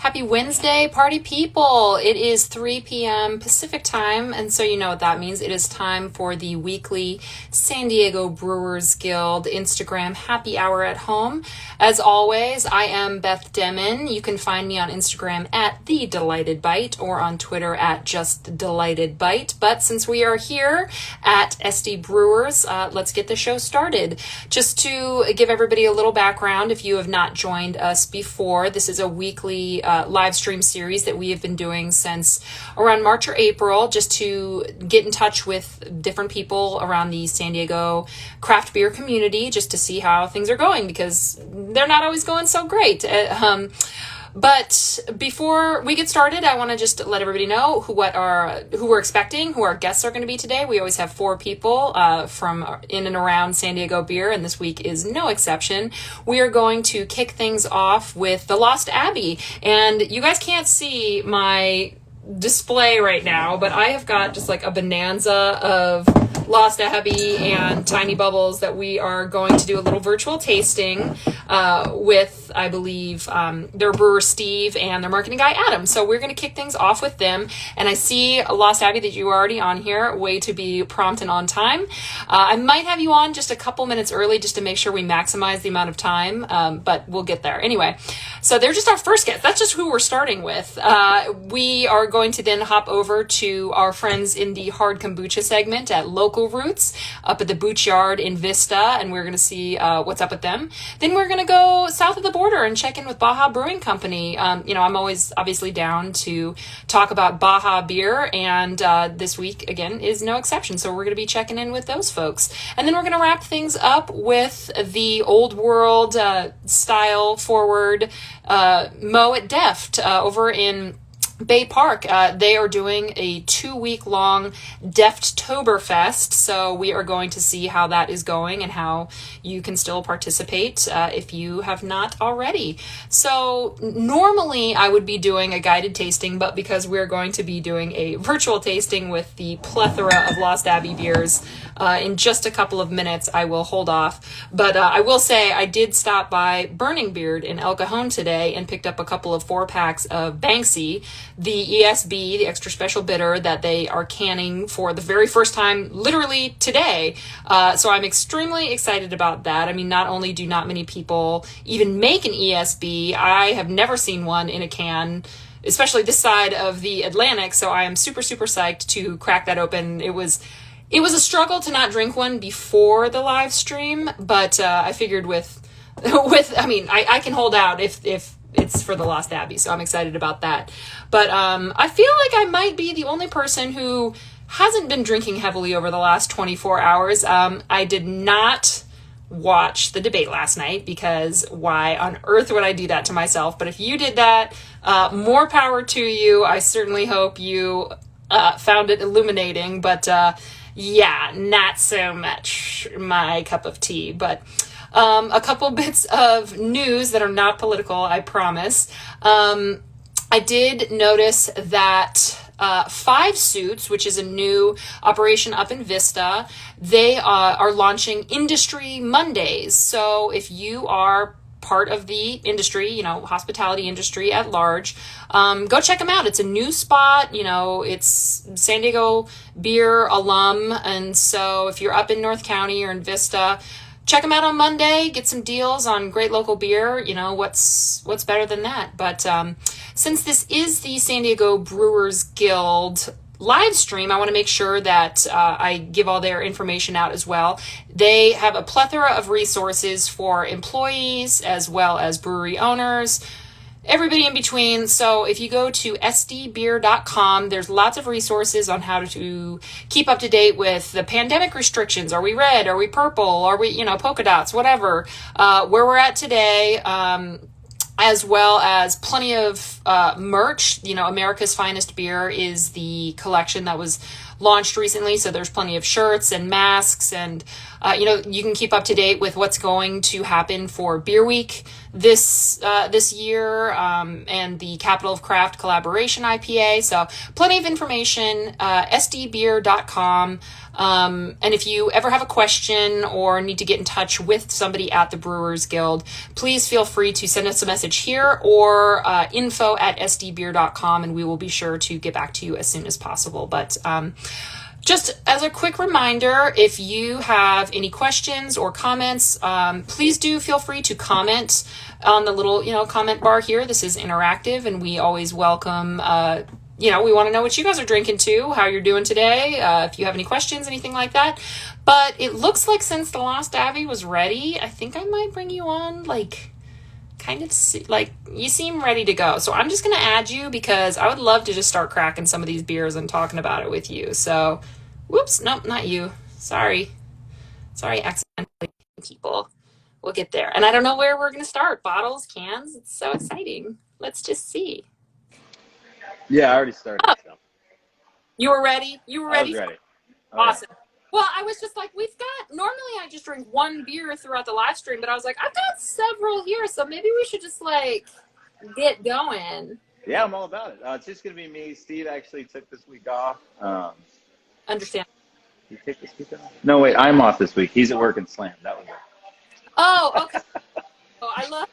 Happy Wednesday, party people. It is 3 p.m. Pacific time, and so you know what that means. It is time for the weekly San Diego Brewers Guild Instagram happy hour at home. As always, I am Beth Demmon. You can find me on Instagram at The Delighted Bite or on Twitter at Just Delighted Bite. But since we are here at SD Brewers, let's get the show started. Just to give everybody a little background, if you have not joined us before, this is a weekly live stream series that we have been doing since around March or April, just to get in touch with different people around the San Diego craft beer community, just to see how things are going, because they're not always going so great. But before we get started, I want to just let everybody know who we're expecting, who our guests are going to be today. We always have 4 people from in and around San Diego beer, and this week is no exception. We are going to kick things off with the Lost Abbey, and you guys can't see my display right now, but I have got just like a bonanza of Lost Abbey and Tiny Bubbles that we are going to do a little virtual tasting with, I believe, their brewer Steve and their marketing guy Adam. So we're going to kick things off with them. And I see Lost Abbey that you are already on here. Way to be prompt and on time. I might have you on just a couple minutes early just to make sure we maximize the amount of time, but we'll get there. Anyway, so they're just our first guest. That's just who we're starting with. We are going to then hop over to our friends in the hard kombucha segment at Local Roots up at the Booch Yard in Vista, and we're going to see what's up with them. Then we're going to go south of the border and check in with Baja Brewing Company. I'm always obviously down to talk about Baja beer, and this week, again, is no exception. So we're going to be checking in with those folks. And then we're going to wrap things up with the old world style forward Mo at Deft over in Bay Park. They are doing a 2-week-long Deftoberfest, so we are going to see how that is going and how you can still participate if you have not already. So normally I would be doing a guided tasting, but because we're going to be doing a virtual tasting with the plethora of Lost Abbey beers in just a couple of minutes, I will hold off. But I will say I did stop by Burning Beard in El Cajon today and picked up a couple of 4-packs of Banksy, the ESB, the extra special bitter that they are canning for the very first time, literally today. So I'm extremely excited about that. I mean, not only do not many people even make an ESB, I have never seen one in a can, especially this side of the Atlantic. So I am super, super psyched to crack that open. It was a struggle to not drink one before the live stream, but I figured I can hold out if it's for the Lost Abbey, so I'm excited about that. But I feel like I might be the only person who hasn't been drinking heavily over the last 24 hours. I did not watch the debate last night, because why on earth would I do that to myself? But if you did that, more power to you. I certainly hope you found it illuminating, but yeah, not so much my cup of tea. But a couple bits of news that are not political, I promise. I did notice that 5 Suits, which is a new operation up in Vista, they are launching Industry Mondays. So if you are part of the industry, hospitality industry at large, go check them out. It's a new spot, it's San Diego beer alum. And so if you're up in North County or in Vista, check them out on Monday, get some deals on great local beer. What's better than that? But since this is the San Diego Brewers Guild live stream, I want to make sure that I give all their information out as well. They have a plethora of resources for employees as well as brewery owners, everybody in between. So if you go to sdbeer.com, there's lots of resources on how to keep up to date with the pandemic restrictions. Are we red? Are we purple? Are we, polka dots, whatever, where we're at today, as well as plenty of merch. America's Finest Beer is the collection that was launched recently. So there's plenty of shirts and masks, and you can keep up to date with what's going to happen for Beer Week this year, and the Capital of Craft Collaboration IPA. So plenty of information, sdbeer.com. And if you ever have a question or need to get in touch with somebody at the Brewers Guild, please feel free to send us a message here or info@sdbeer.com, and we will be sure to get back to you as soon as possible. But just as a quick reminder, if you have any questions or comments, please do feel free to comment on the little comment bar here. This is interactive, and we always welcome we want to know what you guys are drinking too, how you're doing today, if you have any questions, anything like that. But it looks like since the Lost Abbey was ready, I think I might bring you on, you seem ready to go. So I'm just going to add you because I would love to just start cracking some of these beers and talking about it with you. So, whoops, nope, not you. Sorry, accidentally, people. We'll get there. And I don't know where we're going to start. Bottles, cans, it's so exciting. Let's just see. Yeah, I already started. So. You were ready? I was ready. Awesome. Yeah. Well, I was just like, normally I just drink one beer throughout the live stream, but I was like, I've got several here, so maybe we should just get going. Yeah, I'm all about it. It's just going to be me. Steve actually took this week off. Understand. You take this week off? No, wait, I'm off this week. He's at work in Slam. That was it. Oh, okay. I love.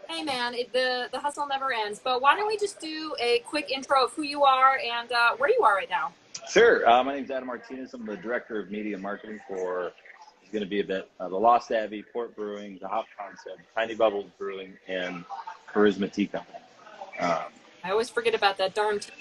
Hey man, the hustle never ends. But why don't we just do a quick intro of who you are and where you are right now? Sure. My name's Adam Martinez. I'm the director of media marketing for. It's going to be a bit the Lost Abbey, Port Brewing, the Hop Concept, Tiny Bubbles Brewing, and Charisma Tea Company. I always forget about that darn tea.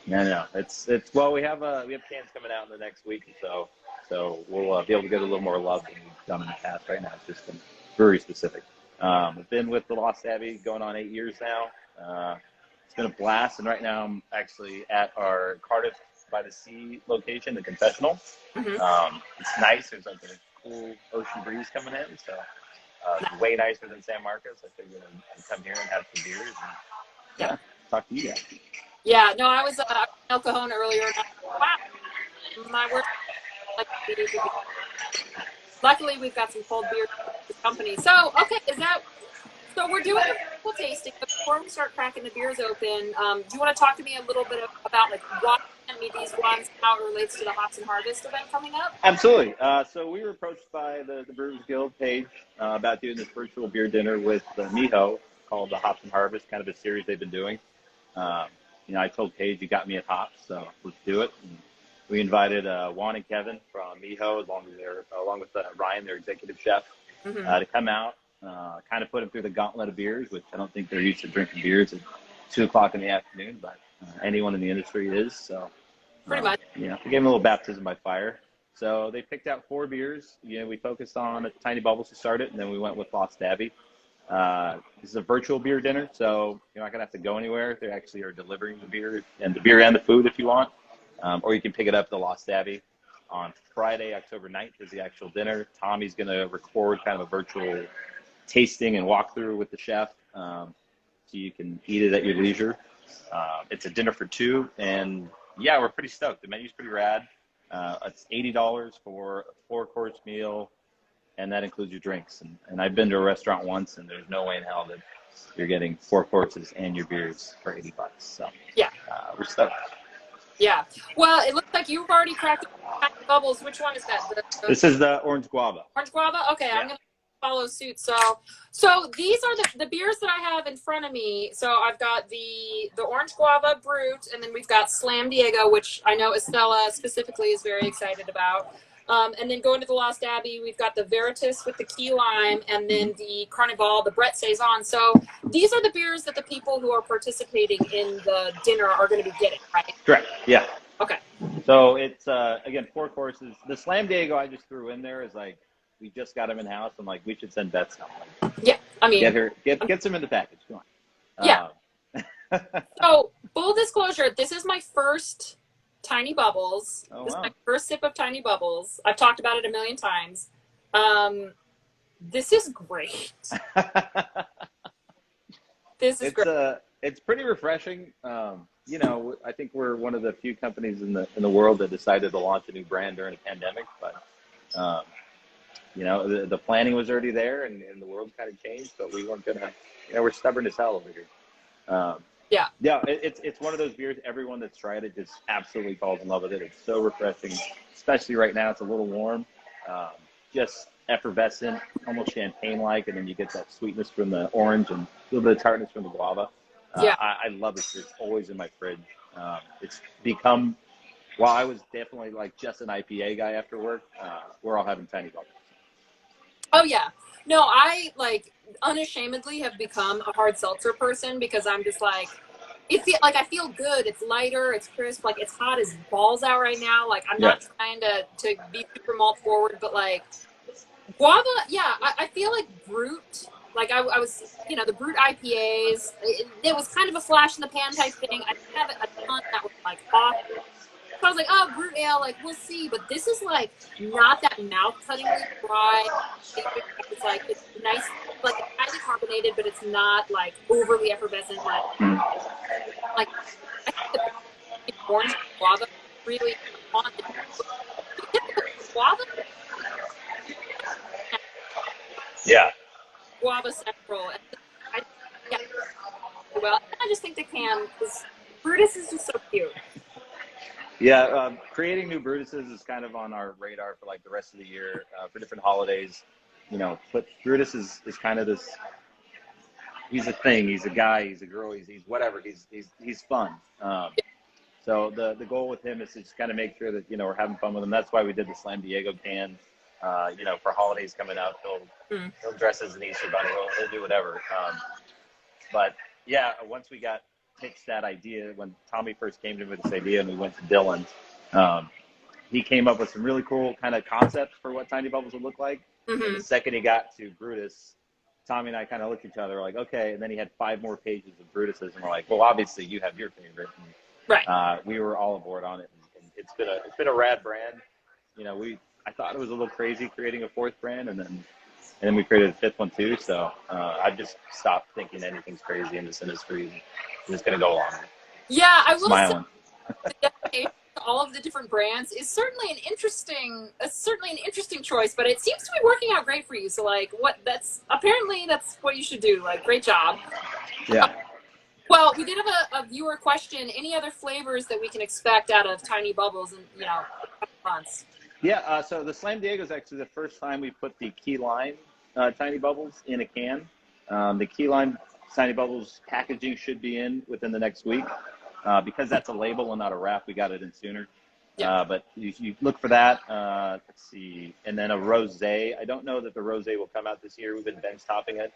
No. It's well, we have cans coming out in the next week or so we'll be able to get a little more love than we've done in the past. Right now, it's just been brewery specific. I've been with the Lost Abbey going on 8 years now. It's been a blast, and right now I'm actually at our Cardiff by the Sea location, the Confessional. Mm-hmm. It's nice. There's like a cool ocean breeze coming in, so it's way nicer than San Marcos. I figured I'd come here and have some beers and talk to you guys. Yeah, no, I was El Cajon earlier. Wow, my word. Luckily, we've got some cold beer for the company. So, okay, so we're doing a full tasting, but before we start cracking the beers open, do you want to talk to me a little bit about why you sent me these ones, how it relates to the Hops and Harvest event coming up? Absolutely. So we were approached by the Brewers Guild page about doing this virtual beer dinner with MIHO called the Hops and Harvest, kind of a series they've been doing. I told Paige, you got me at hops, so let's do it. And we invited Juan and Kevin from MIHO, along with Ryan, their executive chef, to come out, kind of put them through the gauntlet of beers, which I don't think they're used to drinking beers at 2 o'clock in the afternoon, but anyone in the industry is. So, pretty much. We gave them a little baptism by fire. So they picked out 4 beers. We focused on Tiny Bubbles to start it, and then we went with Lost Abbey. This is a virtual beer dinner, so you're not going to have to go anywhere. They actually are delivering the beer and the food if you want. Or you can pick it up at the Lost Abbey. On Friday, October 9th is the actual dinner. Tommy's going to record kind of a virtual tasting and walkthrough with the chef, so you can eat it at your leisure. It's a dinner for 2, and yeah, we're pretty stoked. The menu's pretty rad. It's $80 for a 4-course meal, and that includes your drinks. And I've been to a restaurant once, and there's no way in hell that you're getting 4 courses and your beers for $80. So yeah, we're stoked. Yeah. Well, it looks like you've already cracked bubbles. Which one is that? This is the orange guava. Orange guava? Okay, yeah. I'm going to follow suit. So these are the beers that I have in front of me. So I've got the orange guava brute, and then we've got Slam Diego, which I know Estella specifically is very excited about. And then going to the Lost Abbey, we've got the Veritas with the key lime, and then the Carnival, the Brett Saison. So these are the beers that the people who are participating in the dinner are going to be getting, right? Correct. Yeah. Okay. So it's again 4 courses. The Slam Diego I just threw in there is like we just got him in house. I'm like we should send Beth some. Yeah, I mean get some in the package. Come on. Yeah. So full disclosure, this is my first Tiny Bubbles. Oh, this wow. is my first sip of Tiny Bubbles. I've talked about it a million times. This is great. This is great. It's pretty refreshing. you know, I think we're one of the few companies in the world that decided to launch a new brand during a pandemic. But you know, the planning was already there, and the world kind of changed. But we weren't gonna. You know, we're stubborn as hell over here. Yeah. Yeah, it's one of those beers. Everyone that's tried it just absolutely falls in love with it. It's so refreshing, especially right now. It's a little warm, just effervescent, almost champagne-like, and then you get that sweetness from the orange and a little bit of tartness from the guava. Yeah. I love it. It's always in my fridge. It's become, while I was definitely like just an IPA guy after work, we're all having tiny bubbles. Oh yeah. No, I like unashamedly have become a hard seltzer person because I'm just like, I feel good. It's lighter. It's crisp. Like it's hot as balls out right now. Like I'm not trying to be super malt forward, but like guava. Yeah, I feel like Brute. Like I was, you know, the Brute IPAs. It was kind of a flash in the pan type thing. I didn't have a ton that was like off. So I was like, oh, Brute Ale, like we'll see. But this is like not that mouth-cuttingly dry. It's like it's nice, like it's highly carbonated, but it's not like overly effervescent. Like I think the orange guava really on the guava. Yeah. Guava central. And yeah, well, I just think the can is Brutus is just so cute. Yeah, creating new Brutuses is kind of on our radar for like the rest of the year, for different holidays, you know. But Brutus is kind of this. He's a thing. He's a guy. He's a girl. He's whatever. He's fun. So the goal with him is to just kind of make sure that, you know, we're having fun with him. That's why we did the Slam Diego can. You know, for holidays coming up, he'll dress as an Easter bunny. He'll do whatever. But yeah, once we pitched that idea, when Tommy first came to me with this idea and we went to Dylan's, he came up with some really cool kind of concepts for what Tiny Bubbles would look like. And the second he got to Brutus, Tommy and I kind of looked at each other like, okay. And then he had 5 more pages of Brutuses, and we're like, well, obviously you have your favorite. And, right. We were all aboard on it, and it's been a rad brand. You know, I thought it was a little crazy creating a 4th brand, and then we created a 5th one too. So I've just stopped thinking anything's crazy in this industry. I'm just gonna go along with it. Yeah, I will Smiling. say all of the different brands is certainly an interesting choice, but it seems to be working out great for you. So like that's what you should do. Like great job. Yeah. Well, we did have a viewer question. Any other flavors that we can expect out of Tiny Bubbles in, you know, a couple months? Yeah, so the Slam Diego is actually the first time we put the Key Lime Tiny Bubbles in a can. The Key Lime Tiny Bubbles packaging should be in within the next week. Because that's a label and not a wrap, we got it in sooner. Yeah. But you look for that. Let's see. And then a rosé. I don't know that the rosé will come out this year. We've been bench topping it.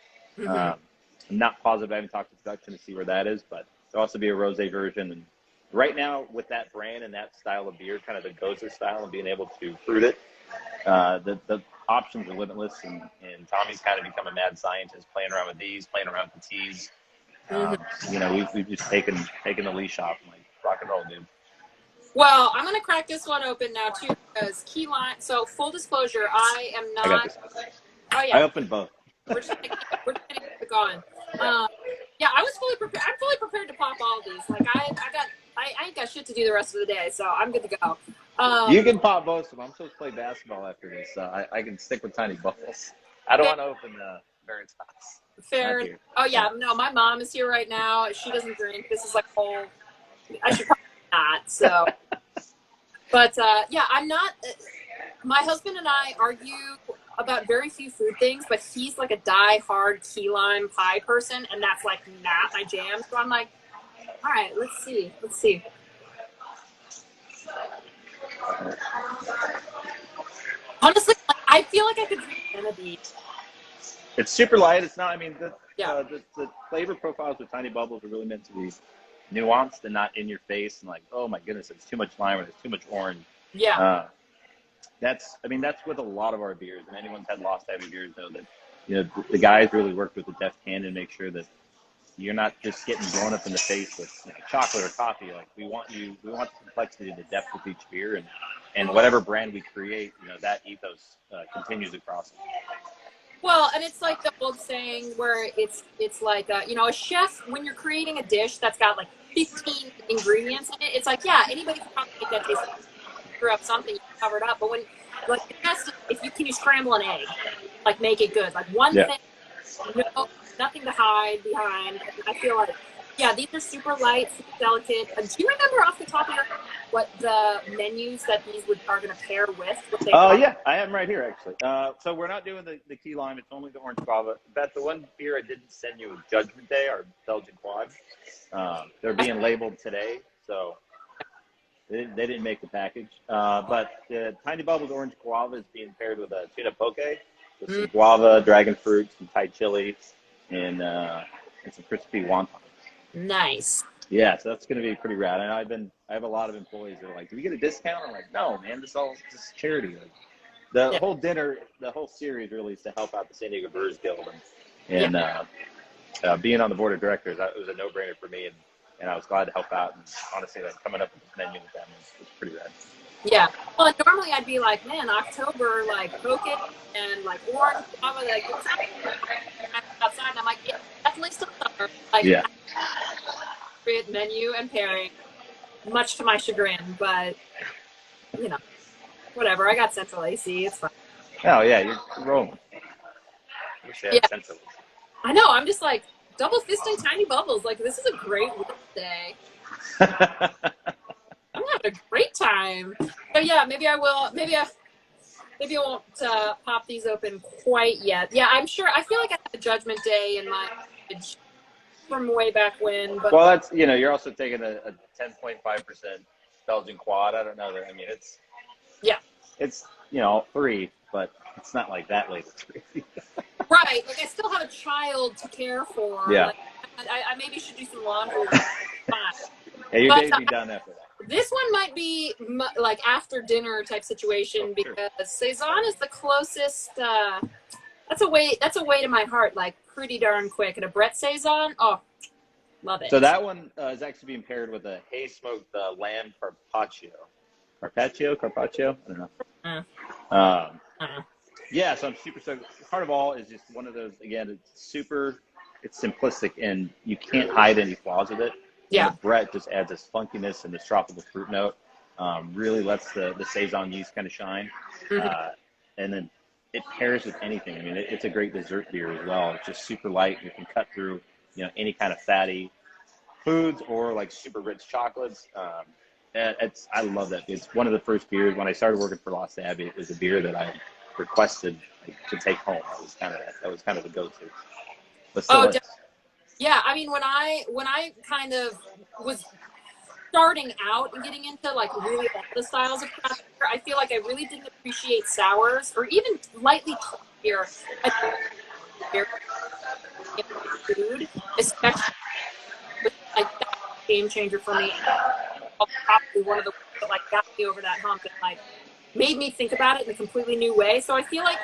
I'm not positive. I haven't talked to production to see where that is, but there'll also be a rosé version. And right now, with that brand and that style of beer, kind of the Gozer style, and being able to fruit it, the options are limitless. And Tommy's kind of become a mad scientist, playing around with these, playing around with the teas. You know, we've just taken the leash off. I'm like, rock and roll, dude. Well, I'm gonna crack this one open now too, because Key Lime. So full disclosure, I am not. I got this. Oh yeah. I opened both. We're just getting it going. Yeah, I was fully prepared. I'm fully prepared to pop all of these. Like I ain't got shit to do the rest of the day, so I'm good to go. You can pop both of them. I'm supposed to play basketball after this, so I can stick with Tiny Bubbles. I don't want to open Veritas. Fair. Oh yeah, no, my mom is here right now. She doesn't drink. This is like whole. I should probably not. So, but yeah, I'm not. My husband and I argue about very few food things, but he's like a die-hard key lime pie person, and that's like not my jam. So I'm like, all right, let's see. Honestly, I feel like I could drink Genevieve. It's super light. It's not. I mean, the flavor profiles with Tiny Bubbles are really meant to be nuanced and not in your face and like, oh my goodness, it's too much lime or there's too much orange. Yeah. That's with a lot of our beers, and anyone's had Lost Abbey beers know that, you know, the guys really worked with the deft hand and make sure that you're not just getting blown up in the face with, you know, chocolate or coffee. Like we want the complexity and the depth with each beer, and whatever brand we create, you know, that ethos continues across. Well, and it's like the old saying where it's like you know, a chef, when you're creating a dish that's got like 15 ingredients in it, it's like, yeah, anybody can probably make that taste. Screw up something, you cover it up. But when, like, the best, if you can, you scramble an egg, like, make it good. Like, one Yeah. thing, no, nothing to hide behind. And I feel like, yeah, these are super light, super delicate. Do you remember off the top of your head what the menus that these are going to pair with? What they are? Yeah, I am right here actually. So we're not doing the key lime. It's only the orange guava. Beth, the one beer I didn't send you was Judgment Day, our Belgian quad. They're being labeled today, so they didn't make the package. But the Tiny Bubbles Orange Guava is being paired with a tuna poke, with some guava, dragon fruit, some Thai chili, and some crispy wontons. Nice. Yeah, so that's going to be pretty rad. And I have a lot of employees that are like, "Do we get a discount?" I'm like, "No, man, this is charity." Like, the whole dinner, the whole series really is to help out the San Diego Brewers Guild, and being on the board of directors, it was a no-brainer for me, and I was glad to help out. And honestly, like, coming up with this menu with them was pretty rad. Yeah. Well, normally I'd be like, man, October, like, poke it and like orange guava, like, it's outside, and I'm like, yeah, definitely still summer. Like, Yeah. Menu and pairing, much to my chagrin, but you know, whatever. I got central AC. It's fine. Oh yeah, you're rolling. Yeah, I know. I'm just like double fisting tiny bubbles. Like, this is a great day. I'm having a great time. So yeah, maybe I will. Maybe I won't pop these open quite yet. Yeah, I'm sure. I feel like I had a Judgment Day in my from way back when. But well, that's, you're also taking a 10.5% Belgian quad. I don't know that. I mean, it's 3, but it's not like that late. Right. Like, I still have a child to care for. Yeah. Like, I maybe should do some laundry. Yeah, your day's be done after that. This one might be like after dinner type situation, because Saison is the closest. That's a way to my heart, like, pretty darn quick. And a Brett Saison, oh, love it. So that one is actually being paired with a hay smoked lamb carpaccio. Carpaccio? I don't know. Yeah, so I'm super stoked. Part of all is just one of those, again, it's simplistic, and you can't hide any flaws with it. Yeah. And the Brett just adds this funkiness and this tropical fruit note. Really lets the Saison yeast kind of shine. And then it pairs with anything. I mean, it's a great dessert beer as well. It's just super light. You can cut through, any kind of fatty foods or like super rich chocolates. I love that. It's one of the first beers when I started working for Lost Abbey. It was a beer that I requested to take home. That was kind of the go-to. But still, yeah. I mean, when I kind of was starting out and getting into like really all the styles of craft beer, I feel like I really didn't appreciate sours or even lightly beer. Food, especially with, like, that game changer for me. Probably one of the ones that, like, got me over that hump and, like, made me think about it in a completely new way. So I feel like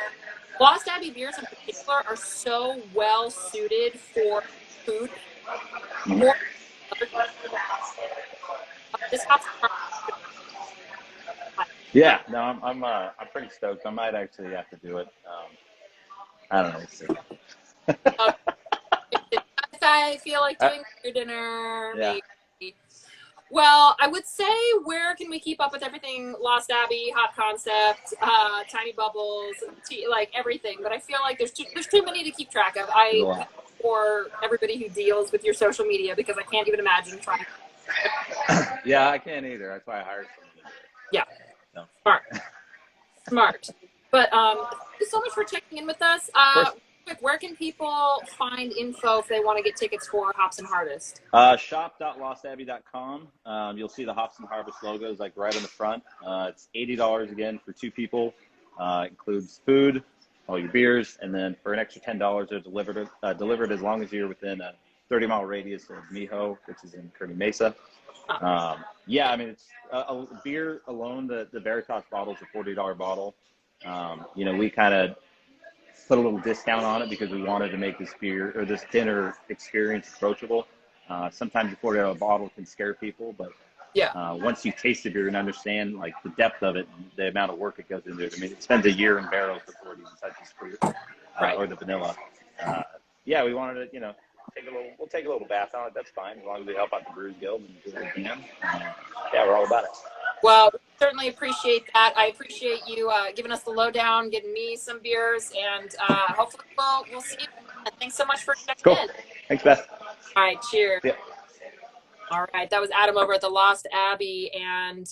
Lost Abbey beers in particular are so well suited for food. More this house. Yeah, no, I'm pretty stoked. I might actually have to do it. I don't know. We'll see. If I feel like doing your dinner, yeah. maybe. Well, I would say, where can we keep up with everything? Lost Abbey, Hot Concept, Tiny Bubbles, like everything. But I feel like there's too many to keep track of. For everybody who deals with your social media, because I can't even imagine trying. Yeah, I can't either. That's why I hired someone. Yeah. No. Smart. But thank you so much for checking in with us. Where can people find info if they want to get tickets for Hops and Harvest? Shop.lostabbey.com. You'll see the Hops and Harvest logos like right on the front. It's $80 again for 2 people. Includes food, all your beers, and then for an extra $10, they're delivered as long as you're within a 30-mile radius of MIHO, which is in Kearney Mesa. Yeah, I mean, it's a beer alone. The Veritas bottle is a $40 bottle. We kind of put a little discount on it because we wanted to make this beer or this dinner experience approachable. Sometimes a $40 bottle can scare people, but once you taste the beer and understand the depth of it, and the amount of work it goes into it. I mean, it spends a year in barrels before it even touches fruit. Right. or the vanilla. Yeah, we wanted to, we'll take a little bath on it. That's fine, as long as we help out the Brewers Guild and do what we can. Yeah, we're all about it. Well, we certainly appreciate that. I appreciate you giving us the lowdown, getting me some beers, and hopefully we'll see you. And thanks so much for checking Cool. in. Thanks, Beth. All right, cheers. Yeah. All right, that was Adam over at the Lost Abbey, and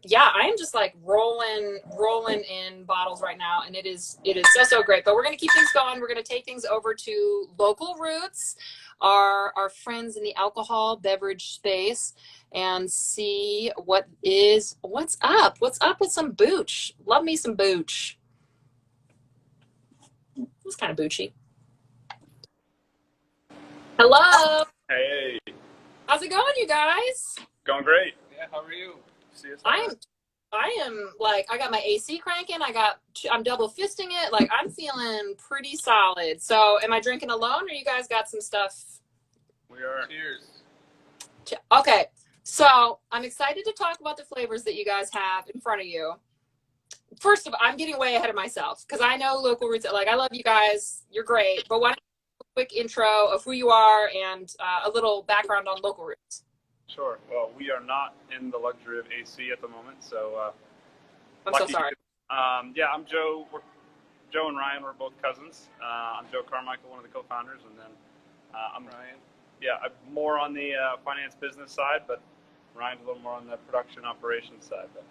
yeah, I am just like rolling in bottles right now, and it is so great. But we're gonna keep things going. We're gonna take things over to Local Roots, our friends in the alcohol beverage space, and see what's up. What's up with some booch? Love me some booch. It's kind of boochy. Hello. Hey, How's it going, you guys? going great. Yeah, how are you? See us. I am like, I got my AC cranking. I'm double fisting it. Like, I'm feeling pretty solid. So am I drinking alone, or you guys got some stuff? We are. Cheers. Okay. So I'm excited to talk about the flavors that you guys have in front of you. First of all, I'm getting way ahead of myself because I know Local Roots. Like, I love you guys. You're great. But why don't you do a quick intro of who you are and a little background on Local Roots? Sure. Well, we are not in the luxury of AC at the moment, so I'm so sorry. Yeah, I'm Joe. Joe and Ryan, we're both cousins. I'm Joe Carmichael, one of the co-founders, and then I'm Ryan. Yeah, I'm more on the finance business side, but Ryan's a little more on the production operations side. But.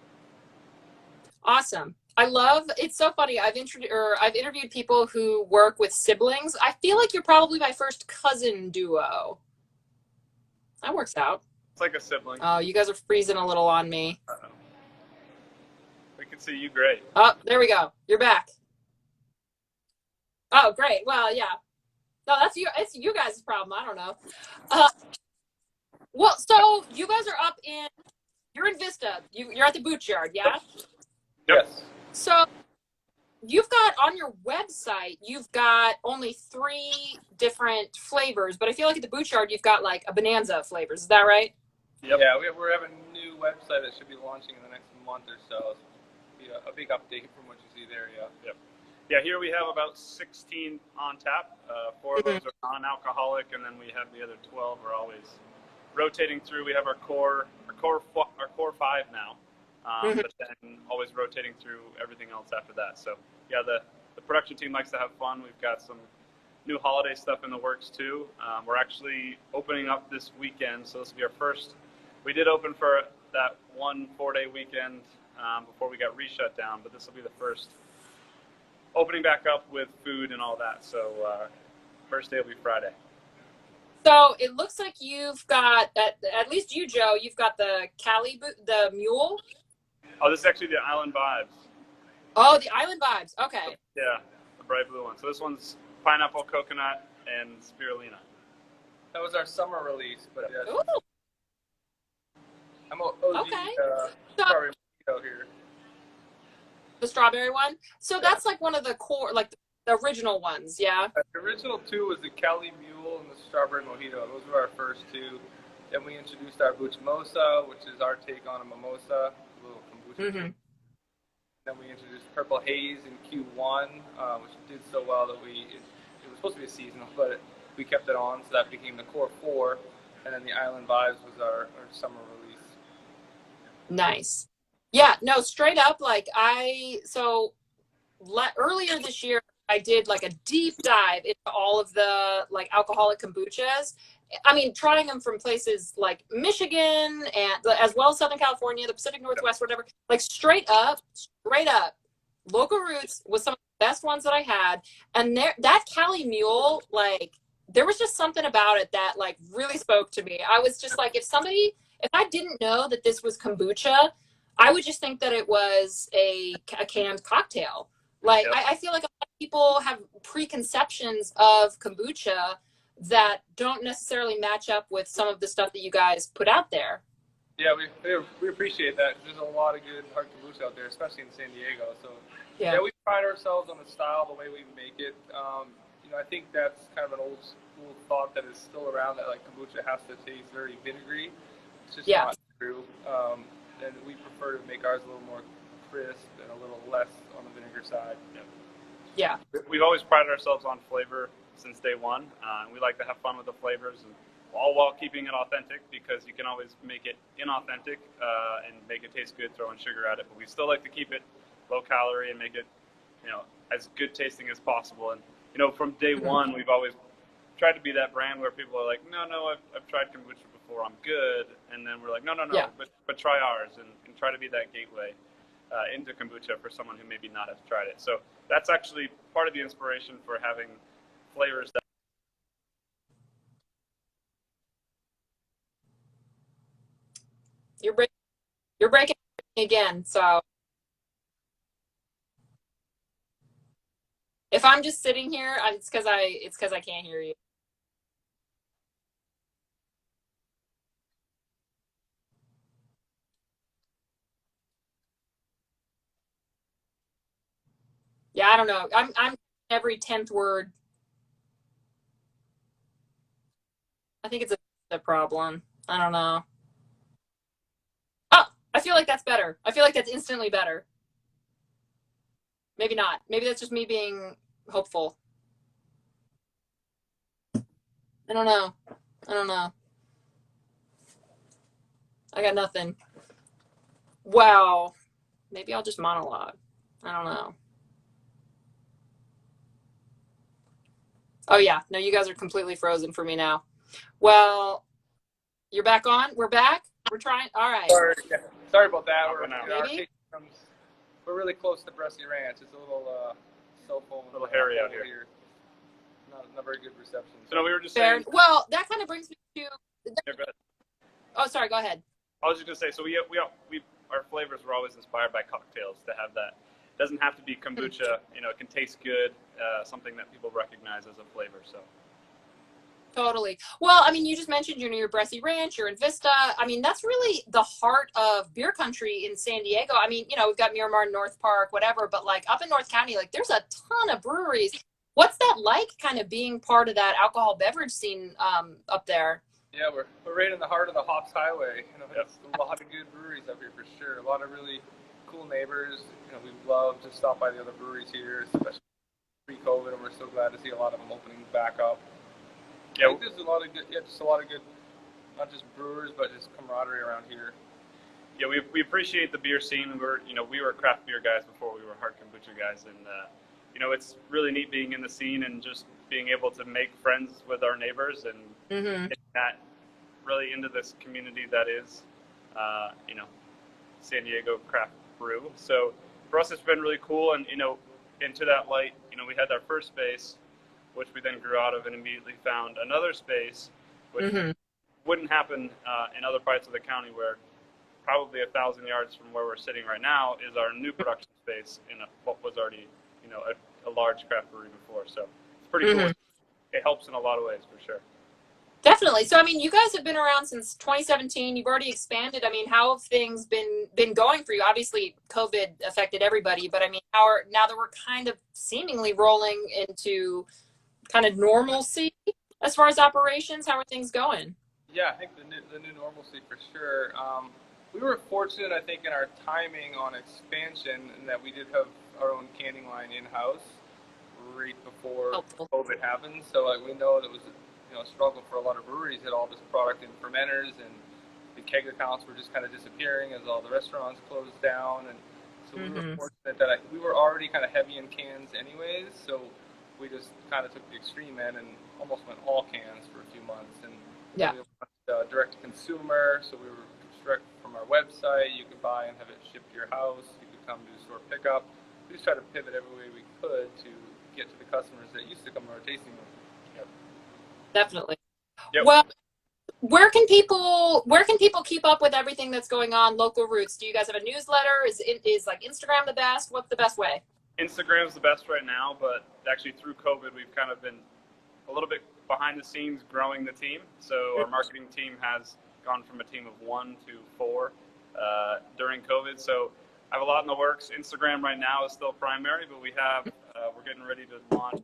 Awesome. It's so funny. I've interviewed people who work with siblings. I feel like you're probably my first cousin duo. That works out. It's like a sibling. Oh, you guys are freezing a little on me. We can see you great. Oh, there we go. You're back. Oh, great. Well, yeah. No, it's you guys' problem. I don't know. Well, so you guys are you're in Vista. You're at the Boot Yard, yeah? Yes. So you've got on your website, you've got only 3 different flavors, but I feel like at the Boot Yard, you've got like a bonanza flavors. Is that right? Yep. Yeah, we're having a new website that should be launching in the next month or so. It'll be a big update from what you see there, yeah. Yep. Yeah, here we have about 16 on tap. 4 of those are non-alcoholic, and then we have the other 12 are always rotating through. We have our core 5 now, but then always rotating through everything else after that. So yeah, the production team likes to have fun. We've got some new holiday stuff in the works too. We're actually opening up this weekend, so this will be our first. We did open for that 1 4-day weekend before we got re-shut down, but this will be the first opening back up with food and all that. So first day will be Friday. So it looks like you've got, at least you, Joe, you've got the the mule. Oh, this is actually the Island Vibes. Oh, the Island Vibes. Okay. Yeah, the bright blue one. So this one's pineapple, coconut, and spirulina. That was our summer release, but yeah. Ooh. I'm OG strawberry mojito here. The strawberry one. So that's like one of the core, like the original ones, yeah. The original 2 was the Cali Mule and the strawberry mojito. Those were our first 2. Then we introduced our Buchmosa, which is our take on a mimosa, a little kombucha. Then we introduced Purple Haze in Q1, which did so well that it was supposed to be a seasonal, but we kept it on, so that became the core 4. And then the Island Vibes was our summer release. Nice. Yeah, no, straight up, like earlier this year, I did like a deep dive into all of the like alcoholic kombuchas. I mean, trying them from places like Michigan and as well as Southern California, the Pacific Northwest, whatever. Like straight up, Local Roots was some of the best ones that I had. And that Cali Mule, like, there was just something about it that like really spoke to me. I was just like, if I didn't know that this was kombucha, I would just think that it was a canned cocktail. Like, I feel like a lot of people have preconceptions of kombucha that don't necessarily match up with some of the stuff that you guys put out there. Yeah, we appreciate that. There's a lot of good hard kombucha out there, especially in San Diego. So yeah, we pride ourselves on the style, the way we make it. I think that's kind of an old school thought that is still around, that like kombucha has to taste very vinegary. It's just not true. And we prefer to make ours a little more crisp and a little less on the vinegar side. Yeah. We've always prided ourselves on flavor since day one. We like to have fun with the flavors, and all while keeping it authentic, because you can always make it inauthentic and make it taste good throwing sugar at it. But we still like to keep it low calorie and make it, as good tasting as possible. And from day one, we've always tried to be that brand where people are like, no, I've tried kombucha before, I'm good. And then we're like, no, Yeah. but try ours, and try to be that gateway into kombucha for someone who maybe not has tried it. So that's actually part of the inspiration for having flavors that. You're breaking again. So if I'm just sitting here, it's because I can't hear you. Yeah, I don't know. I'm every 10th word. I think it's a problem. I don't know. Oh, I feel like that's better. I feel like that's instantly better. Maybe not. Maybe that's just me being hopeful. I don't know. I don't know. I got nothing. Well, maybe I'll just monologue. I don't know. Oh yeah, no, you guys are completely frozen for me now. Well, you're back on. We're back. We're trying. All right. Sorry about that. Maybe? We're really close to Bressy Ranch. It's a little cell phone. A little hairy out here. Not very good reception. So no, we were just Fair. saying. Well, that kind of brings me to. Oh, sorry. Go ahead. I was just gonna say, so we our flavors were always inspired by cocktails to have that. It doesn't have to be kombucha. It can taste good. Something that people recognize as a flavor. So. Totally. Well, I mean, you just mentioned you're near Bressy Ranch, you're in Vista. I mean, that's really the heart of beer country in San Diego. I mean, we've got Miramar, North Park, whatever, but like up in North County, like there's a ton of breweries. What's that like, kind of being part of that alcohol beverage scene up there? Yeah, we're right in the heart of the Hops Highway. It's a lot of good breweries up here for sure. A lot of really cool neighbors. We love to stop by the other breweries here, especially pre-COVID, and we're so glad to see a lot of them opening back up. Yeah, I think there's a lot of good, not just brewers, but just camaraderie around here. Yeah, we appreciate the beer scene. We were craft beer guys before we were hard kombucha guys, and it's really neat being in the scene and just being able to make friends with our neighbors and get that really into this community that is, San Diego craft brew. So for us, it's been really cool, and into that light, we had our first space, which we then grew out of and immediately found another space, which wouldn't happen in other parts of the county, where probably 1,000 yards from where we're sitting right now is our new production space in what was already, a large craft brewery before. So it's pretty cool. It helps in a lot of ways, for sure. Definitely. So, I mean, you guys have been around since 2017. You've already expanded. I mean, how have things been going for you? Obviously, COVID affected everybody, but I mean, now that we're kind of seemingly rolling into kind of normalcy as far as operations, how are things going? Yeah, I think the new normalcy for sure. We were fortunate, I think, in our timing on expansion, in that we did have our own canning line in-house right before COVID happened. So we know that it was a struggle for a lot of breweries, had all this product in fermenters, and the keg accounts were just kind of disappearing as all the restaurants closed down. And so we were fortunate that we were already kind of heavy in cans anyways, so we just kind of took the extreme end and almost went all cans for a few months. And we went direct to consumer, so we were direct from our website. You could buy and have it shipped to your house. You could come do store pickup. We just tried to pivot every way we could to get to the customers that used to come to our tasting room. Definitely. Yep. Well, where can people keep up with everything that's going on? Local Roots. Do you guys have a newsletter? Is like Instagram the best? What's the best way? Instagram's the best right now, but actually through COVID, we've kind of been a little bit behind the scenes growing the team. So our marketing team has gone from a team of 1 to 4 during COVID. So I have a lot in the works. Instagram right now is still primary, but we're getting ready to launch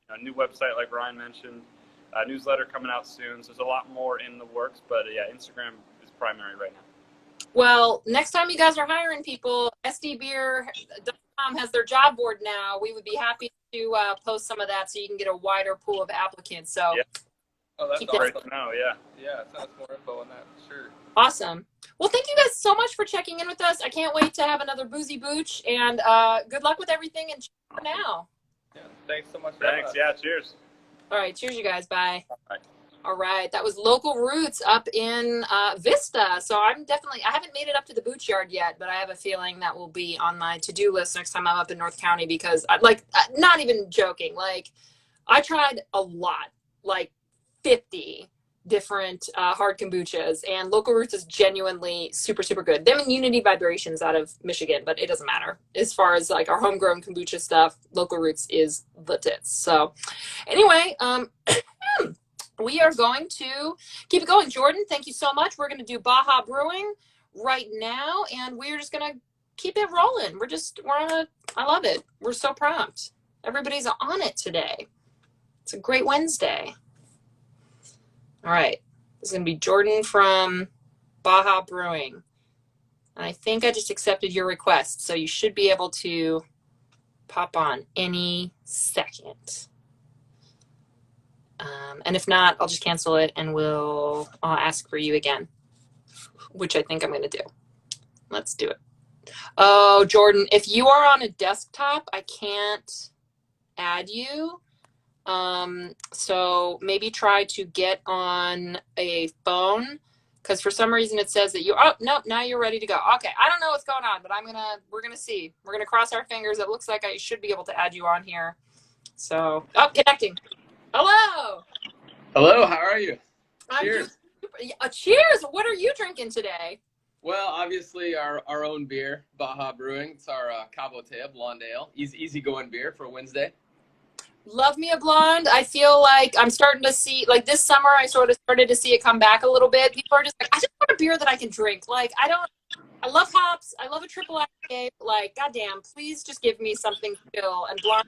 a new website, like Ryan mentioned, a newsletter coming out soon. So there's a lot more in the works, but yeah, Instagram is primary right now. Well, next time you guys are hiring people, sdbeer.com has their job board now. We would be happy to to post some of that so you can get a wider pool of applicants. So Yeah. Oh, that's keep awesome. Great to know, yeah. Yeah, send us more info on that, sure. awesome. Well, thank you guys so much for checking in with us. I can't wait to have another boozy booch, and good luck with everything. And for now. Yeah, thanks so much. Thanks, yeah, cheers. All right, cheers, you guys. Bye. Bye. All right, that was Local Roots up in Vista. So I haven't made it up to the Booch Yard yet, but I have a feeling that will be on my to-do list next time I'm up in North County, because not even joking, like I tried a lot, like 50 different hard kombuchas, and Local Roots is genuinely super, super good. Them and Unity Vibrations out of Michigan, but it doesn't matter. As far as like our homegrown kombucha stuff, Local Roots is the tits. So anyway, we are going to keep it going. Jordan, thank you so much. We're going to do Baja Brewing right now, and we're just going to keep it rolling. I love it. We're so prompt. Everybody's on it today. It's a great Wednesday. All right. This is going to be Jordan from Baja Brewing. And I think I just accepted your request, so you should be able to pop on any second. And if not, I'll just cancel it and I'll ask for you again, which I think I'm going to do. Let's do it. Oh, Jordan, if you are on a desktop, I can't add you. So maybe try to get on a phone, because for some reason it says that nope, now you're ready to go. Okay. I don't know what's going on, but we're going to see. We're going to cross our fingers. It looks like I should be able to add you on here. So, connecting. Hello. Hello, how are you? Cheers. Cheers. What are you drinking today? Well, obviously our own beer, Baja Brewing. It's our Cabo blonde ale. Easy going beer for a Wednesday. Love me a blonde. I feel like I'm starting to see, like this summer, I sort of started to see it come back a little bit. People are just like, I just want a beer that I can drink. Like, I love hops. I love a triple IPA. Like, goddamn, please just give me something chill. And blonde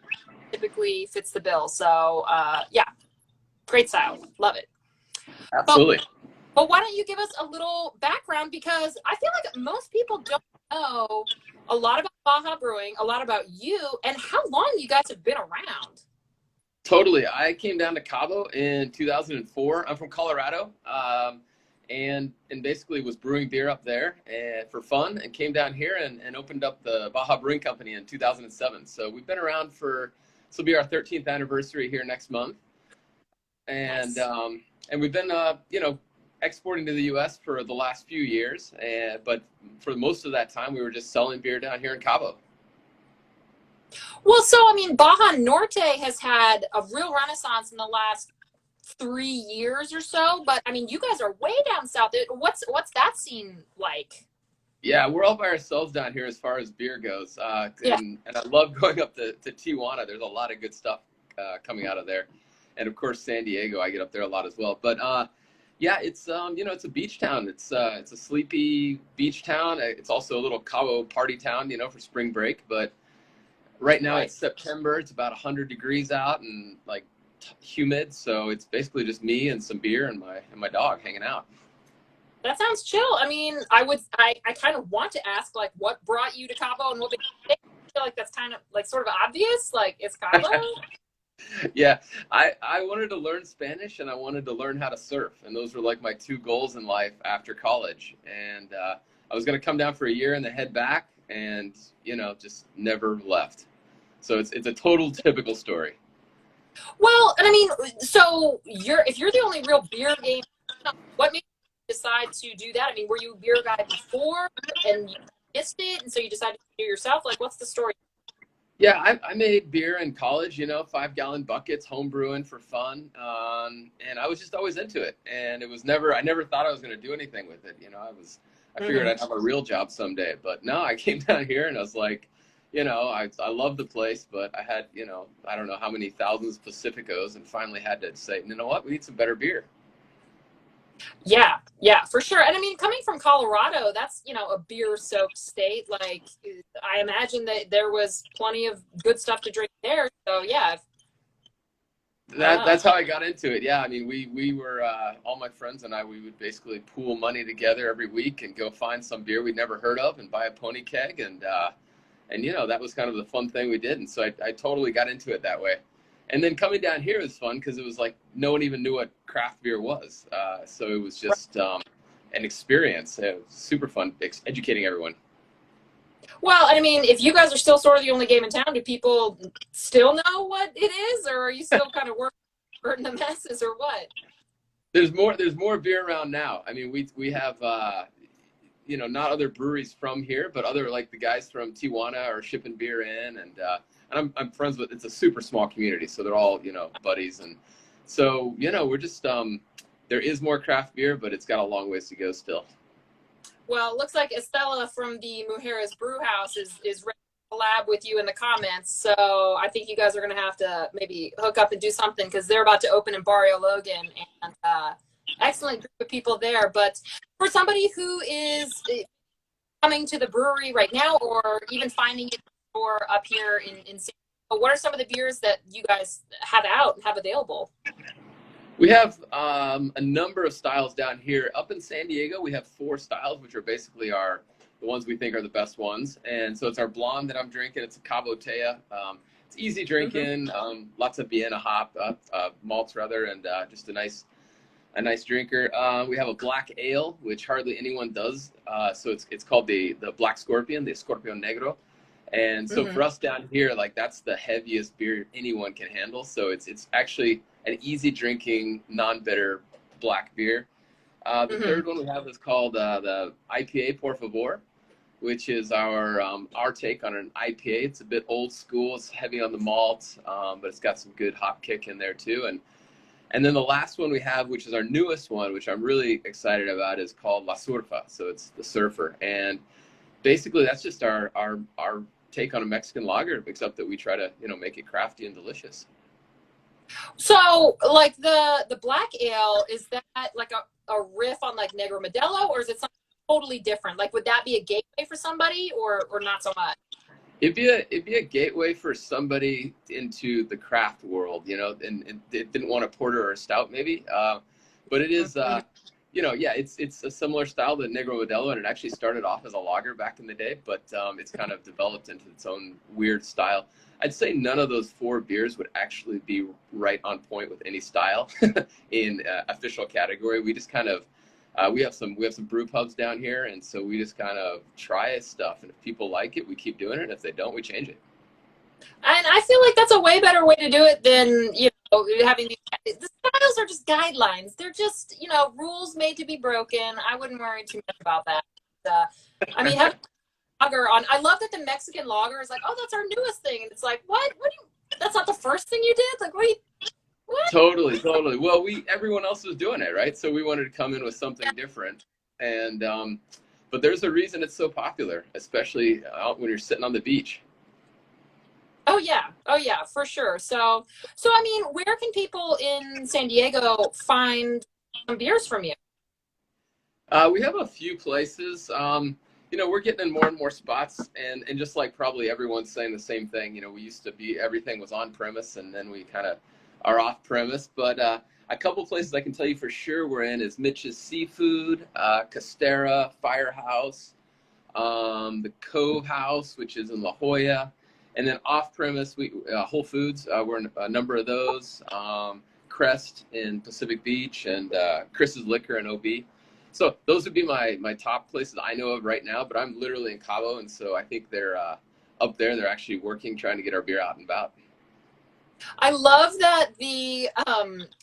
typically fits the bill. So, yeah, great style. Love it. Absolutely. But why don't you give us a little background? Because I feel like most people don't know a lot about Baja Brewing, a lot about you, and how long you guys have been around. Totally. I came down to Cabo in 2004. I'm from Colorado, and basically was brewing beer up there for fun, and came down here and opened up the Baja Brewing Company in 2007. So we've been around this will be our 13th anniversary here next month. And, nice. And we've been, exporting to the U.S. for the last few years. But for most of that time, we were just selling beer down here in Cabo. Well, so, I mean, Baja Norte has had a real renaissance in the last 3 years or so. But, I mean, you guys are way down south. What's that scene like? Yeah, we're all by ourselves down here as far as beer goes. And I love going up to Tijuana. There's a lot of good stuff coming out of there. And, of course, San Diego, I get up there a lot as well. But, yeah, it's, it's a beach town. It's a sleepy beach town. It's also a little Cabo party town, for spring break. But right now it's September. It's about 100 degrees out and, like, humid. So it's basically just me and some beer and my dog hanging out. That sounds chill. I mean, I kind of want to ask, like, what brought you to Cabo and what made you think? I feel like that's kind of, like, sort of obvious. Like, it's Cabo. Yeah, I wanted to learn Spanish and I wanted to learn how to surf. And those were like my two goals in life after college. And I was going to come down for a year and then head back and, just never left. So it's a total typical story. Well, and I mean, so if you're the only real beer game, what made you decide to do that? I mean, were you a beer guy before and you missed it? And so you decided to do it yourself? Like, what's the story? Yeah, I made beer in college, 5-gallon buckets, home brewing for fun. And I was just always into it. And I never thought I was going to do anything with it. I figured I'd have a real job someday. But no, I came down here and I was like, I love the place, but I had, I don't know how many thousands of Pacificos and finally had to say, you know what, we need some better beer. Yeah, for sure. And I mean, coming from Colorado, that's, a beer-soaked state. Like, I imagine that there was plenty of good stuff to drink there. So, yeah. That's how I got into it. Yeah, I mean, we were, all my friends and I, we would basically pool money together every week and go find some beer we'd never heard of and buy a pony keg. And And, you know, that was kind of the fun thing we did. And so I totally got into it that way. And then coming down here was fun because it was like no one even knew what craft beer was. So it was just an experience. It was super fun educating everyone. Well, I mean, if you guys are still sort of the only game in town, do people still know what it is, or are you still kind of working the messes, or what? There's more beer around now. I mean, we have you know, not other breweries from here, but other, like the guys from Tijuana are shipping beer in, and I'm friends with. It's a super small community, so they're all, you know, buddies, and so, you know, we're just there is more craft beer, but it's got a long ways to go still. Well, it looks like Estella from the Mujeres Brew House is ready to collab with you in the comments. So I think you guys are going to have to maybe hook up and do something, because they're about to open in Barrio Logan, and excellent group of people there. But for somebody who is coming to the brewery right now, or even finding it or up here in San Diego, what are some of the beers that you guys have out and have available? We have a number of styles down here. Up in San Diego, we have 4 styles, which are basically the ones we think are the best ones. And so it's our blonde that I'm drinking. It's a Cabo. It's easy drinking, lots of Vienna hop, malts rather, and just a nice drinker. We have a black ale, which hardly anyone does. So it's called the Black Scorpion, the Scorpion Negro. And so for us down here, like, that's the heaviest beer anyone can handle. So it's actually an easy drinking, non-bitter black beer. The third one we have is called the IPA Por Favor, which is our take on an IPA. It's a bit old school. It's heavy on the malt, but it's got some good hop kick in there too. And then the last one we have, which is our newest one, which I'm really excited about, is called La Surfa. So it's the Surfer. And basically that's just our take on a Mexican lager, except that we try to, you know, make it crafty and delicious. So, like, the black ale, is that like a riff on like Negro Modelo, or is it something totally different? Like, would that be a gateway for somebody, or not so much? It'd be a gateway for somebody into the craft world, you know, and it didn't want a porter or a stout maybe, but it is, you know, yeah, it's a similar style to Negro Modelo, and it actually started off as a lager back in the day, but it's kind of developed into its own weird style. I'd say none of those 4 beers would actually be right on point with any style in official category. We just kind of we have some brew pubs down here, and so we just kind of try stuff, and if people like it, we keep doing it, and if they don't, we change it. And I feel like that's a way better way to do it than, you know, having the styles are just guidelines. They're just, you know, rules made to be broken. I wouldn't worry too much about that. I mean, having lager on, I love that the Mexican lager is like, oh, that's our newest thing, and it's like, what do you, that's not the first thing you did? Like, what? Totally. Well, everyone else was doing it, right? So we wanted to come in with something different, and but there's a reason it's so popular, especially out when you're sitting on the beach. Oh yeah, for sure. So I mean, where can people in San Diego find some beers from you? We have a few places. You know, we're getting in more and more spots, and just like probably everyone's saying the same thing. You know, we used to be, everything was on premise, and then we kind of are off premise. But a couple places I can tell you for sure we're in is Mitch's Seafood, Costera, Firehouse, the Cove House, which is in La Jolla. And then off premise, Whole Foods, we're in a number of those. Crest in Pacific Beach, and Chris's Liquor in OB. So those would be my top places I know of right now, but I'm literally in Cabo, and so I think they're up there. They're actually working, trying to get our beer out and about. I love that the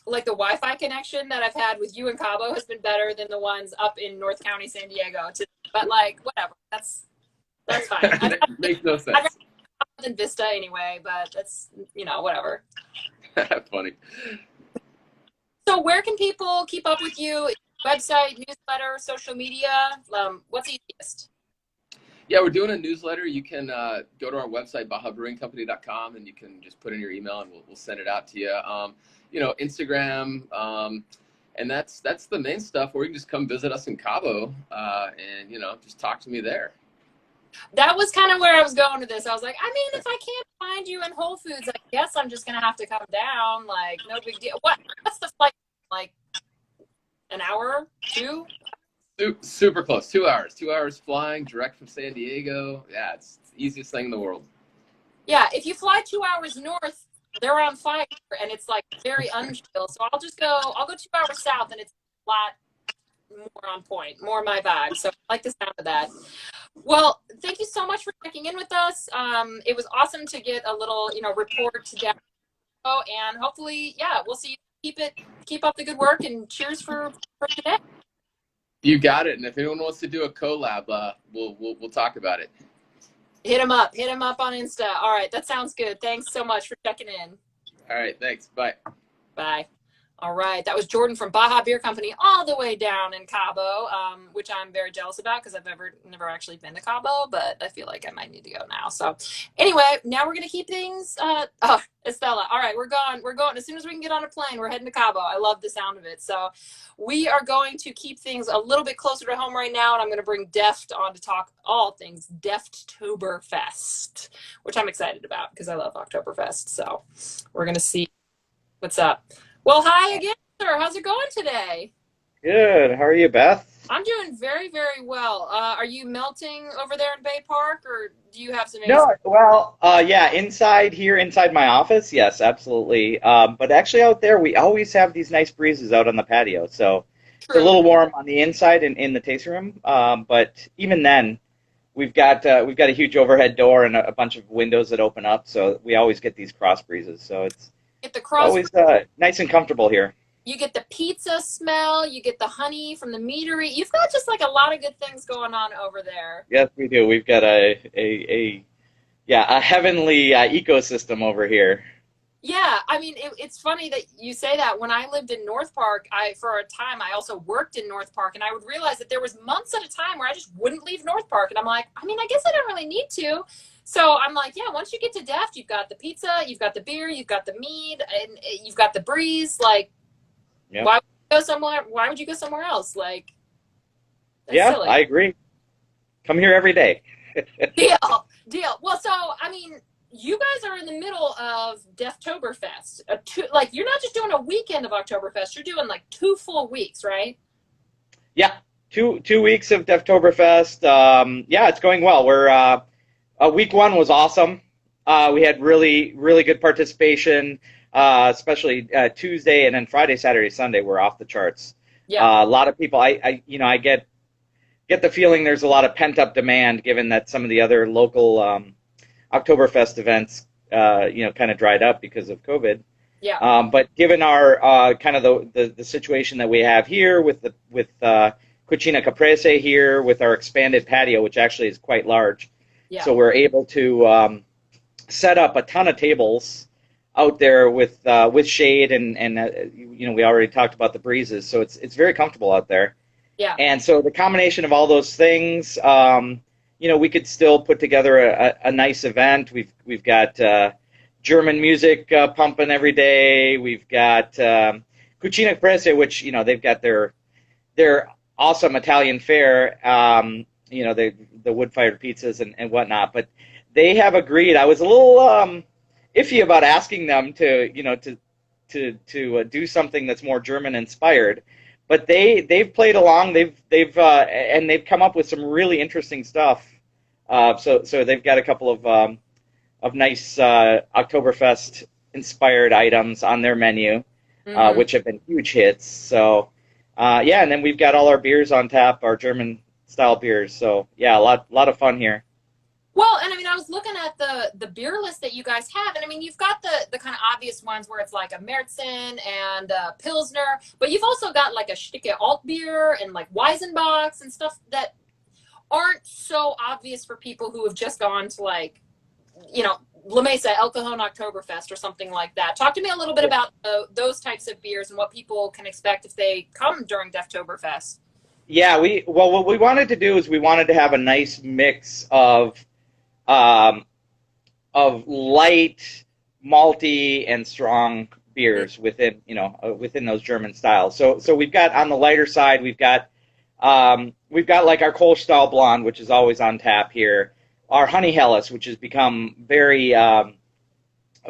like the Wi-Fi connection that I've had with you in Cabo has been better than the ones up in North County, San Diego. But like, whatever, that's fine. Makes no sense. In Vista anyway, but that's, you know, whatever. Funny. So where can people keep up with you? Website, newsletter, social media? What's easiest? Yeah, we're doing a newsletter. You can go to our website, bajabrewingcompany.com, and you can just put in your email, and we'll send it out to you. You know, Instagram, and that's the main stuff. Or you can just come visit us in Cabo, and, you know, just talk to me there. That was kind of where I was going with this. I was like, I mean, if I can't find you in Whole Foods, I guess I'm just gonna have to come down. Like, no big deal. What's the flight? Like, an hour, 2? Super close. 2 hours. 2 hours flying direct from San Diego. Yeah, it's the easiest thing in the world. Yeah, if you fly 2 hours north, they're on fire and it's like very unchill. So I'll go 2 hours south and it's a lot more on point, more my vibe. So I like the sound of that. Well, thank you so much for checking in with us. It was awesome to get a little, report to and hopefully, yeah, we'll see you. Keep up the good work, and cheers for today. You got it. And if anyone wants to do a collab, we'll talk about it. Hit him up on Insta. All right, that sounds good. Thanks so much for checking in. All right, thanks. Bye. Bye. All right, that was Jordan from Baja Beer Company, all the way down in Cabo, which I'm very jealous about because I've never actually been to Cabo, but I feel like I might need to go now. So anyway, now we're gonna keep things. Estella. All right, we're going. As soon as we can get on a plane, we're heading to Cabo. I love the sound of it. So we are going to keep things a little bit closer to home right now, and I'm going to bring Deft on to talk all things Deftoberfest, which I'm excited about because I love Oktoberfest. So we're gonna see what's up. Well, hi again, sir. How's it going today? Good. How are you, Beth? I'm doing very, very well. Are you melting over there in Bay Park, or do you have some AC? No, well, yeah, inside my office, yes, absolutely. But actually out there, we always have these nice breezes out on the patio, so it's a little warm on the inside and in the tasting room. But even then, we've got a huge overhead door and a bunch of windows that open up, so we always get these cross breezes. So it's always nice and comfortable here. You get the pizza smell. You get the honey from the meadery. You've got just like a lot of good things going on over there. Yes, we do. We've got a heavenly ecosystem over here. Yeah, I mean, it's funny that you say that. When I lived in North Park, for a time, I also worked in North Park, and I would realize that there was months at a time where I just wouldn't leave North Park. And I'm like, I mean, I guess I don't really need to. So I'm like, yeah, once you get to Deft, you've got the pizza, you've got the beer, you've got the mead, and you've got the breeze. Like, yep. Why would you go somewhere else? Like, that's yeah, silly. I agree. Come here every day. Deal. Well, so, I mean, you guys are in the middle of Deftoberfest. You're not just doing a weekend of Oktoberfest. You're doing like 2 full weeks, right? Yeah, two weeks of Deftoberfest. Yeah, it's going well. We're week 1 was awesome. We had really, really good participation, especially Tuesday, and then Friday, Saturday, Sunday were off the charts. Yeah. A lot of people. I get the feeling there's a lot of pent up demand, given that some of the other local Oktoberfest events, kind of dried up because of COVID. Yeah. But given our kind of the situation that we have here with Cucina Caprese here, with our expanded patio, which actually is quite large, so we're able to set up a ton of tables out there with shade and we already talked about the breezes, so it's very comfortable out there. Yeah. And so the combination of all those things, we could still put together a nice event. We've got German music pumping every day. We've got Cucina Caprese, which they've got their awesome Italian fare. The wood-fired pizzas and whatnot. But they have agreed. I was a little iffy about asking them to do something that's more German-inspired. But they've played along. They've come up with some really interesting stuff. So they've got a couple of nice Oktoberfest inspired items on their menu, which have been huge hits. So and then we've got all our beers on tap, our German style beers. So yeah, a lot of fun here. Well, and I mean, I was looking at the beer list that you guys have, and I mean, you've got the kind of obvious ones where it's like a Märzen and a Pilsner, but you've also got like a Stücke Alt beer and like Weizenbachs and stuff that aren't so obvious for people who have just gone to like, La Mesa, El Cajon Oktoberfest or something like that. Talk to me a little bit about those types of beers and what people can expect if they come during Deftoberfest. Yeah, what we wanted to do is we wanted to have a nice mix of light, malty, and strong beers within those German styles. So we've got on the lighter side, we've got like our Kolschstall Blonde, which is always on tap here. Our Honey Helles, which has become very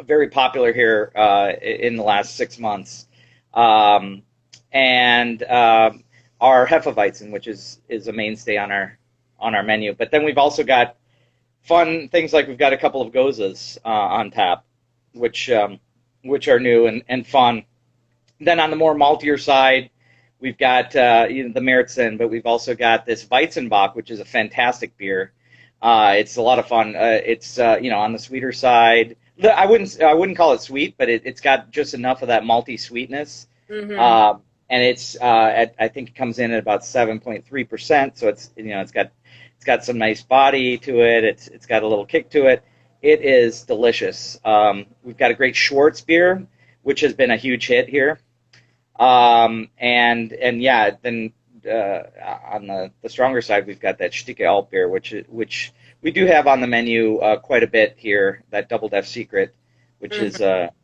very popular here in the last 6 months. And our Hefeweizen, which is a mainstay on our menu. But then we've also got fun things like we've got a couple of Gozas on tap, which are new and fun. Then on the more maltier side, we've got the Märzen, but we've also got this Weizenbock, which is a fantastic beer. It's a lot of fun. It's on the sweeter side. I wouldn't call it sweet, but it's got just enough of that malty sweetness. Mm-hmm. And it's I think it comes in at about 7.3%. So it's got some nice body to it. It's got a little kick to it. It is delicious. We've got a great Schwartz beer, which has been a huge hit here. Then on the stronger side, we've got that Stike Alt beer, which we do have on the menu quite a bit here. That Double Deft Secret, which is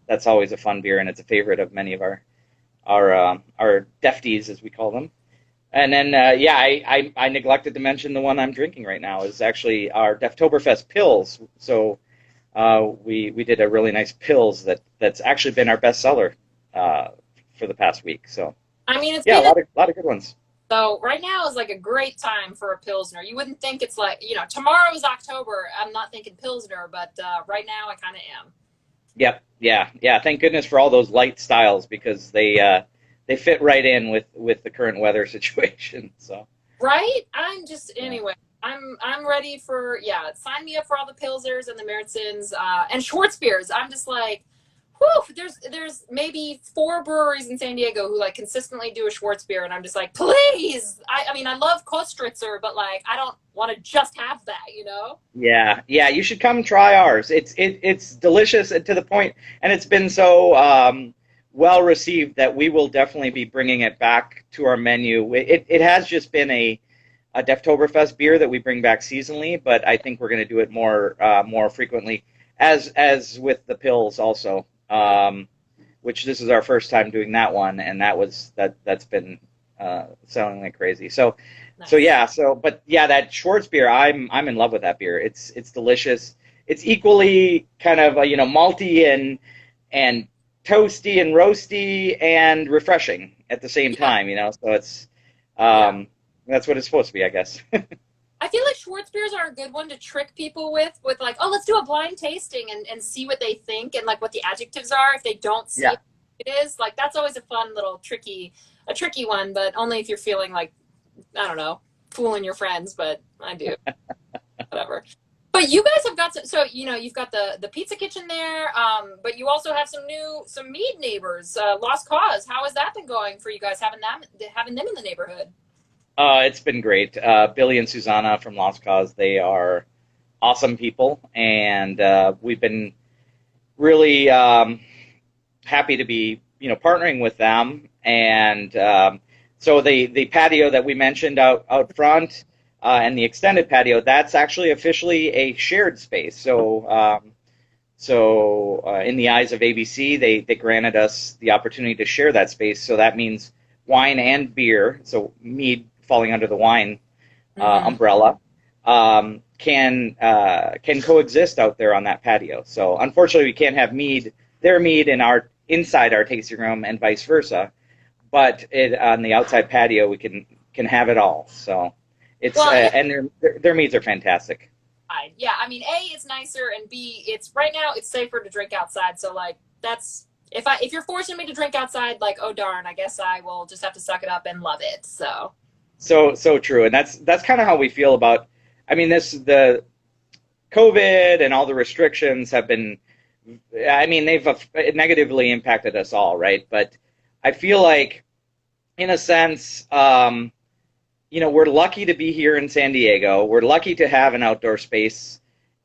that's always a fun beer, and it's a favorite of many of our Defties, as we call them. And then I neglected to mention the one I'm drinking right now is actually our Deftoberfest Pils. So we did a really nice Pils that's actually been our bestseller for the past week. So I mean, it's a lot of good ones. So right now is like a great time for a Pilsner. You wouldn't think it's like, tomorrow is October. I'm not thinking Pilsner, but right now I kind of am. Yep. Yeah. Thank goodness for all those light styles because they fit right in with the current weather situation. So. Right. I'm ready for, sign me up for all the Pilsners and the Märzens and Schwartz beers. I'm just like, whew, there's maybe 4 breweries in San Diego who like consistently do a Schwartz beer, and I'm just like, please. I mean, I love Kostritzer, but like, I don't want to just have that, Yeah. You should come try ours. It's delicious and to the point, and it's been so well received that we will definitely be bringing it back to our menu. It has just been a Deftoberfest beer that we bring back seasonally, but I think we're going to do it more frequently, as with the Pils also. Which this is our first time doing that one, and that's been selling like crazy. So, nice. That Schwartz beer, I'm in love with that beer. It's delicious. It's equally kind of malty and toasty and roasty and refreshing at the same time. So it's that's what it's supposed to be, I guess. I feel like Schwartz beers are a good one to trick people with like, oh, let's do a blind tasting and see what they think and like what the adjectives are if they don't see what it is. Like that's always a fun little tricky one, but only if you're feeling like, I don't know, fooling your friends, but I do. Whatever. But you guys have got you've got the pizza kitchen there, but you also have some mead neighbors, Lost Cause. How has that been going for you guys having them in the neighborhood? It's been great. Billy and Susanna from Lost Cause, they are awesome people, and we've been really happy to be, partnering with them. And so the patio that we mentioned out front and the extended patio, that's actually officially a shared space. So in the eyes of ABC, they granted us the opportunity to share that space. So that means wine and beer, so mead falling under the wine umbrella, can coexist out there on that patio. So unfortunately, we can't have their mead inside our tasting room and vice versa. But on the outside patio, we can have it all. So it's and their meads are fantastic. Yeah, I mean, A, it's nicer, and B, right now it's safer to drink outside. So like that's. If you're forcing me to drink outside, like, oh darn, I guess I will just have to suck it up and love it. So true, and that's kind of how we feel about. I mean, the COVID and all the restrictions have been. I mean, they've negatively impacted us all, right? But I feel like, in a sense, we're lucky to be here in San Diego. We're lucky to have an outdoor space,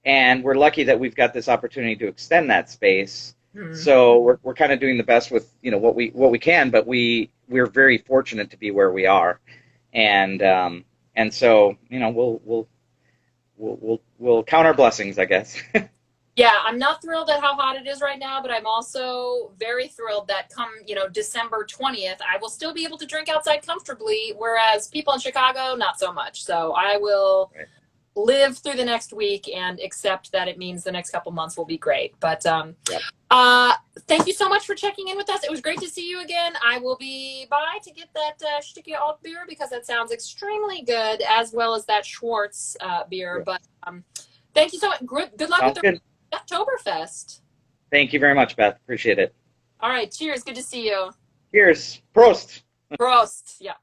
and we're lucky that we've got this opportunity to extend that space. Mm-hmm. So we're kind of doing the best with what we can, but we're very fortunate to be where we are, and so we'll count our blessings, I guess. Yeah, I'm not thrilled at how hot it is right now, but I'm also very thrilled that come December 20th, I will still be able to drink outside comfortably, whereas people in Chicago not so much. So I will live through the next week and accept that it means the next couple months will be great. But thank you so much for checking in with us. It was great to see you again. I will be by to get that Sticky Alt beer because that sounds extremely good, as well as that Schwartz beer. But thank you so much. Good luck with the Deftoberfest. Thank you very much, Beth. Appreciate it. All right. Cheers. Good to see you. Cheers. Prost. Prost. Yeah.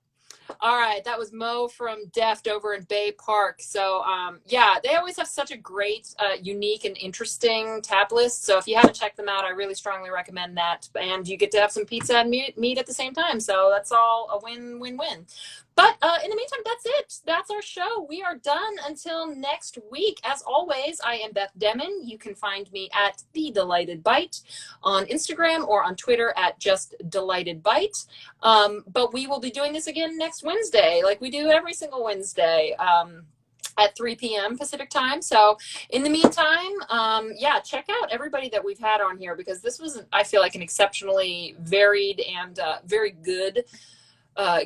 All right, that was Mo from Deft over in Bay Park. So, yeah, they always have such a great, unique, and interesting tap list. So if you haven't checked them out, I really strongly recommend that. And you get to have some pizza and meat at the same time. So that's all a win-win-win. But in the meantime, that's it. That's our show. We are done until next week. As always, I am Beth Demmon. You can find me at The Delighted Bite on Instagram or on Twitter at Just Delighted Bite. But we will be doing this again next Wednesday, like we do every single Wednesday at 3 p.m. Pacific time. So in the meantime, yeah, check out everybody that we've had on here because this was, I feel like, an exceptionally varied and very good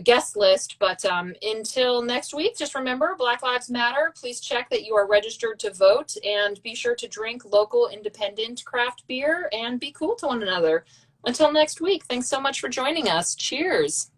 guest list. But until next week, just remember, Black Lives Matter. Please check that you are registered to vote and be sure to drink local independent craft beer and be cool to one another. Until next week, thanks so much for joining us. Cheers.